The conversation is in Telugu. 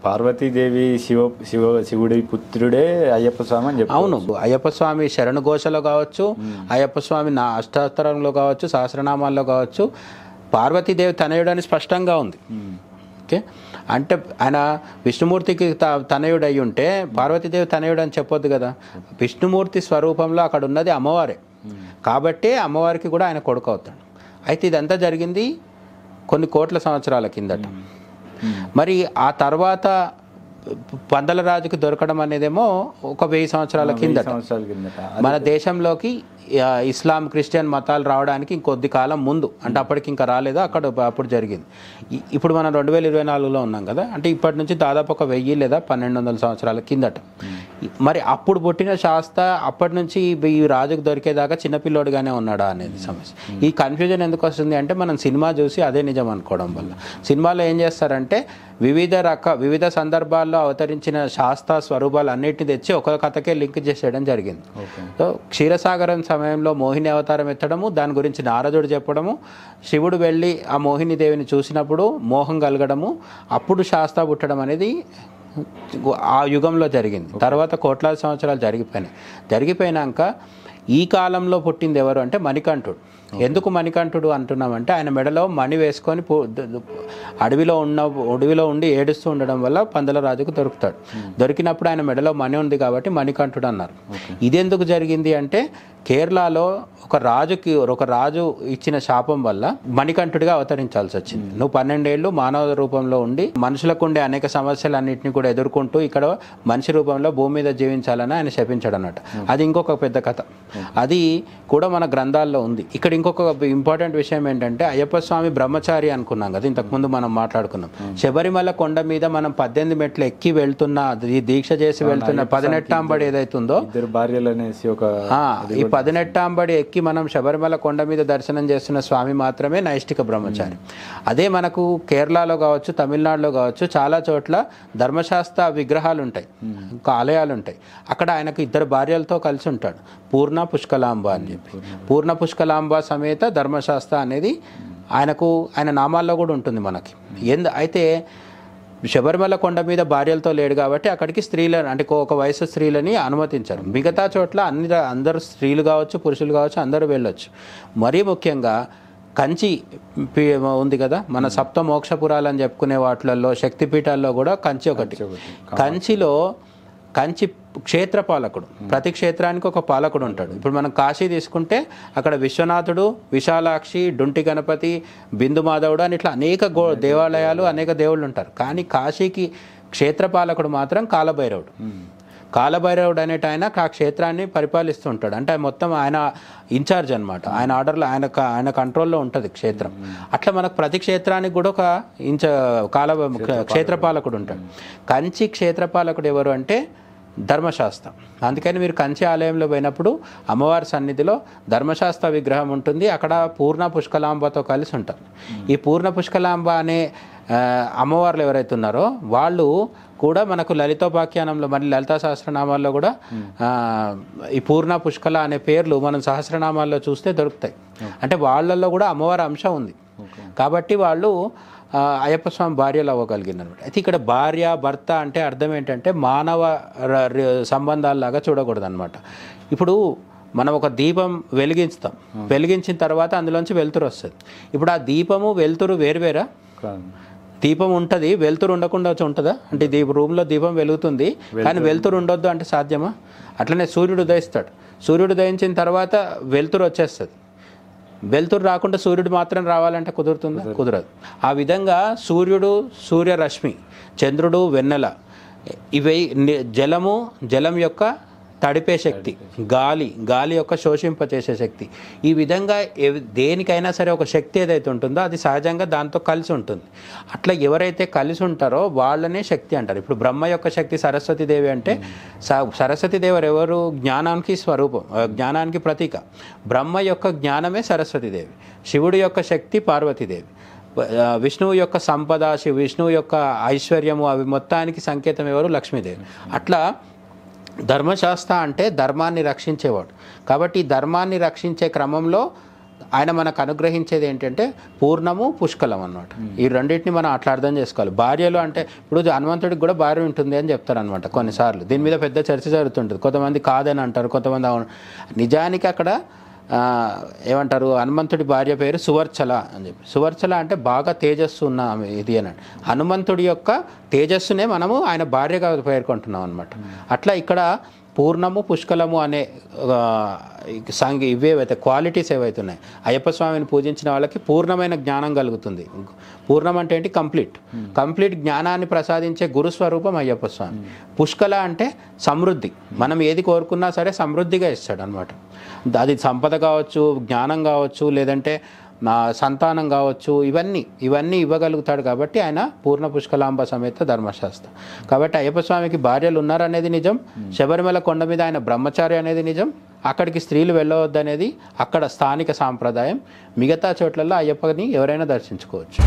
పార్వతీదేవి శివుడి పుత్రుడే అయ్యప్ప స్వామి అని చెప్పి. అవును, అయ్యప్ప స్వామి శరణు ఘోషలో కావచ్చు, అయ్యప్ప స్వామి నా అష్టాత్తరంలో కావచ్చు, సహస్రనామాల్లో కావచ్చు, పార్వతీదేవి తనయుడని స్పష్టంగా ఉంది. ఓకే, అంటే ఆయన విష్ణుమూర్తికి తనయుడు అయి ఉంటే పార్వతీదేవి తనయుడు అని చెప్పొద్దు కదా. విష్ణుమూర్తి స్వరూపంలో అక్కడ ఉన్నది అమ్మవారే కాబట్టి అమ్మవారికి కూడా ఆయన కొడుకు అవుతాడు. అయితే ఇదంతా జరిగింది కొన్ని కోట్ల సంవత్సరాల కిందట. మరి ఆ తర్వాత పందల రాజుకి దొరకడం అనేదేమో ఒక 1000 సంవత్సరాల కిందట. మన దేశంలోకి ఇస్లాం క్రిస్టియన్ మతాలు రావడానికి ఇంకొద్ది కాలం ముందు, అంటే అప్పటికి ఇంకా రాలేదు, అప్పుడు జరిగింది. ఇప్పుడు మనం 2024లో ఉన్నాం కదా, అంటే ఇప్పటి నుంచి దాదాపు ఒక 1000 లేదా 1200 సంవత్సరాల కిందట. మరి అప్పుడు పుట్టిన శాస్త్ర అప్పటి నుంచి ఈ రాజుకు దొరికేదాకా చిన్నపిల్లోడుగానే ఉన్నాడా అనేది సమస్య. ఈ కన్ఫ్యూజన్ ఎందుకు వస్తుంది అంటే మనం సినిమా చూసి అదే నిజం అనుకోవడం వల్ల. సినిమాలో ఏం చేస్తారంటే వివిధ సందర్భాల్లో అవతరించిన శాస్త్ర స్వరూపాలు అన్నిటిని తెచ్చి ఒక కథకే లింక్ చేసేయడం జరిగింది. సో క్షీరసాగరం సమయంలో మోహిని అవతారం ఎత్తడము, దాని గురించి నారదుడు చెప్పడము, శివుడు వెళ్ళి ఆ మోహిని దేవిని చూసినప్పుడు మోహం కలగడము, అప్పుడు శాస్త్ర పుట్టడం అనేది ఆ యుగంలో జరిగింది. తర్వాత కోట్లాది సంవత్సరాలు జరిగిపోయినాక ఈ కాలంలో పుట్టింది ఎవరు అంటే మణికంఠుడు. ఎందుకు మణికంఠుడు అంటున్నామంటే ఆయన మెడలో మణి వేసుకొని అడవిలో ఉండి ఏడుస్తూ ఉండడం వల్ల పందల రాజుకు దొరుకుతాడు. దొరికినప్పుడు ఆయన మెడలో మణి ఉంది కాబట్టి మణికంఠుడు అన్నారు. ఇదెందుకు జరిగింది అంటే కేరళలో ఒక రాజు ఇచ్చిన శాపం వల్ల మణికంఠుడిగా అవతరించాల్సి వచ్చింది. నువ్వు 12 ఏళ్ళు మానవ రూపంలో ఉండి మనుషులకు ఉండే అనేక సమస్యలన్నింటినీ కూడా ఎదుర్కొంటూ ఇక్కడ మనిషి రూపంలో భూమి మీద జీవించాలని ఆయన శపించాడు అన్నట్టు. అది ఇంకొక పెద్ద కథ, అది కూడా మన గ్రంథాల్లో ఉంది. ఇక్కడ ఇంకొక ఇంపార్టెంట్ విషయం ఏంటంటే అయ్యప్ప స్వామి బ్రహ్మచారి అనుకున్నాం కదా, ఇంతకుముందు మనం మాట్లాడుకున్నాం. శబరిమల కొండ మీద మనం 18 మెట్లు ఎక్కి వెళ్తున్న, దీక్ష చేసి వెళ్తున్న 18 ఏదైతుందో, ఈ 18 ఎక్కి మనం శబరిమల కొండ మీద దర్శనం చేస్తున్న స్వామి మాత్రమే నైష్టిక బ్రహ్మచారి. అదే మనకు కేరళలో కావచ్చు, తమిళనాడులో కావచ్చు, చాలా చోట్ల ధర్మశాస్త్ర విగ్రహాలు ఉంటాయి, ఇంకా ఆలయాలు ఉంటాయి. అక్కడ ఆయనకు 2 భార్యలతో కలిసి ఉంటాడు, పూర్ణ పుష్కలాంబ అని చెప్పి. పూర్ణ పుష్కలాంబ సమేత ధర్మశాస్త్ర అనేది ఆయన నామాల్లో కూడా ఉంటుంది మనకి. అయితే శబరిమల కొండ మీద భార్యలతో లేడు కాబట్టి అక్కడికి స్త్రీలను, అంటే ఒక వయసు స్త్రీలని అనుమతించారు. మిగతా చోట్ల అందరూ స్త్రీలు కావచ్చు, పురుషులు కావచ్చు, అందరూ వెళ్ళొచ్చు. మరీ ముఖ్యంగా కంచి ఉంది కదా, మన సప్త మోక్షపురాలు అని చెప్పుకునే వాటిల్లో శక్తిపీఠాల్లో కూడా కంచి ఒకటి. కంచి క్షేత్రపాలకుడు, ప్రతి క్షేత్రానికి ఒక పాలకుడు ఉంటాడు. ఇప్పుడు మనం కాశీ తీసుకుంటే అక్కడ విశ్వనాథుడు, విశాలాక్షి, డుంటి గణపతి, బిందు మాధవుడు అని ఇట్లా అనేక దేవాలయాలు, అనేక దేవుళ్ళు ఉంటారు. కానీ కాశీకి క్షేత్రపాలకుడు మాత్రం కాలభైరవుడు. కాలభైరవుడు అనేట ఆయన ఆ క్షేత్రాన్ని పరిపాలిస్తూ ఉంటాడు. అంటే మొత్తం ఆయన ఇన్ఛార్జ్ అనమాట, ఆయన ఆర్డర్లో ఆయన కంట్రోల్లో ఉంటుంది క్షేత్రం. అట్లా మనకు ప్రతి క్షేత్రానికి కూడా ఒక క్షేత్రపాలకుడు ఉంటాడు. కంచి క్షేత్రపాలకుడు ఎవరు అంటే ధర్మశాస్త్రం. అందుకని మీరు కంచి ఆలయంలో పోయినప్పుడు అమ్మవారి సన్నిధిలో ధర్మశాస్త్ర విగ్రహం ఉంటుంది. అక్కడ పూర్ణ పుష్కలాంబతో కలిసి ఉంటారు. ఈ పూర్ణ పుష్కలాంబ అనే అమ్మవార్లు ఎవరైతే ఉన్నారో వాళ్ళు కూడా మనకు లలితోపాఖ్యానంలో, మరి లలితా సహస్రనామాల్లో కూడా ఈ పూర్ణ పుష్కల అనే పేర్లు మనం సహస్రనామాల్లో చూస్తే దొరుకుతాయి. అంటే వాళ్ళల్లో కూడా అమ్మవారి అంశం ఉంది కాబట్టి వాళ్ళు అయ్యప్ప స్వామి భార్యలు అవ్వగలిగినారు. అయితే ఇక్కడ భార్య భర్త అంటే అర్థం ఏంటంటే మానవ సంబంధాలలాగా చూడకూడదు అనమాట. ఇప్పుడు మనం ఒక దీపం వెలిగిస్తాం, వెలిగించిన తర్వాత అందులోంచి వెలుతురు వస్తుంది. ఇప్పుడు ఆ దీపము వెలుతురు వేరువేరా? దీపం ఉంటుంది, వెలుతురు ఉండకుండా ఉంటుందా? అంటే రూమ్లో దీపం వెలుగుతుంది కానీ వెలుతురు ఉండొద్దు అంటే సాధ్యమా? అట్లనే సూర్యుడు ఉదయిస్తాడు, సూర్యుడు ఉదయించిన తర్వాత వెలుతురు వచ్చేస్తుంది. వెలుతురు రాకుండా సూర్యుడు మాత్రం రావాలంటే కుదురుతుందా? కుదరదు. ఆ విధంగా సూర్యుడు సూర్యరశ్మి, చంద్రుడు వెన్నెల, ఇవి జలం యొక్క తడిపే శక్తి, గాలి యొక్క శోషింపచేసే శక్తి. ఈ విధంగా దేనికైనా సరే ఒక శక్తి ఏదైతే ఉంటుందో అది సహజంగా దాంతో కలిసి ఉంటుంది. అట్లా ఎవరైతే కలిసి ఉంటారో వాళ్ళనే శక్తి అంటారు. ఇప్పుడు బ్రహ్మ యొక్క శక్తి సరస్వతీదేవి అంటే సరస్వతీదేవి ఎవరు? జ్ఞానానికి స్వరూపం, జ్ఞానానికి ప్రతీక. బ్రహ్మ యొక్క జ్ఞానమే సరస్వతీదేవి, శివుడి యొక్క శక్తి పార్వతీదేవి, విష్ణువు యొక్క సంపద, విష్ణువు యొక్క ఐశ్వర్యము, అవి మొత్తానికి సంకేతం ఎవరు? లక్ష్మీదేవి. అట్లా ధర్మశాస్త్ర అంటే ధర్మాన్ని రక్షించేవాడు. కాబట్టి ధర్మాన్ని రక్షించే క్రమంలో ఆయన మనకు అనుగ్రహించేది ఏంటంటే పూర్ణము పుష్కలం అన్నమాట. ఈ రెండింటిని మనం అట్లా అర్థం చేసుకోవాలి. భార్యలు అంటే ఇప్పుడు హనుమంతుడికి కూడా భార్య ఉంటుంది అని చెప్తారు అనమాట కొన్నిసార్లు. దీని మీద పెద్ద చర్చ జరుగుతుంటుంది. కొంతమంది కాదని అంటారు, కొంతమంది అవును. నిజానికి అక్కడ ఏమంటారు, హనుమంతుడి భార్య పేరు సువర్చల అని చెప్పి. సువర్చల అంటే బాగా తేజస్సు ఉన్న ఆమె ఇది అని. హనుమంతుడి యొక్క తేజస్సునే మనము ఆయన భార్యగా పేర్కొంటున్నాం అనమాట. అట్లా ఇక్కడ పూర్ణము పుష్కలము అనే ఇవేవైతే క్వాలిటీస్ ఏవైతే ఉన్నాయి, అయ్యప్ప స్వామిని పూజించిన వాళ్ళకి పూర్ణమైన జ్ఞానం కలుగుతుంది. పూర్ణం అంటే ఏంటి? కంప్లీట్ జ్ఞానాన్ని ప్రసాదించే గురుస్వరూపం అయ్యప్ప స్వామి. పుష్కల అంటే సమృద్ధి. మనం ఏది కోరుకున్నా సరే సమృద్ధిగా ఇస్తాడు అనమాట. అది సంపద కావచ్చు, జ్ఞానం కావచ్చు, లేదంటే నా సంతానం కావచ్చు, ఇవన్నీ ఇవ్వగలుగుతాడు. కాబట్టి ఆయన పూర్ణ పుష్కలాంబ సమేత ధర్మశాస్త్ర. కాబట్టి అయ్యప్ప స్వామికి భార్యలు ఉన్నారనేది నిజం. శబరిమల కొండ మీద ఆయన బ్రహ్మచారి అనేది నిజం. అక్కడికి స్త్రీలు వెళ్ళవద్దనేది అక్కడ స్థానిక సాంప్రదాయం. మిగతా చోట్లలో అయ్యప్పని ఎవరైనా దర్శించుకోవచ్చు.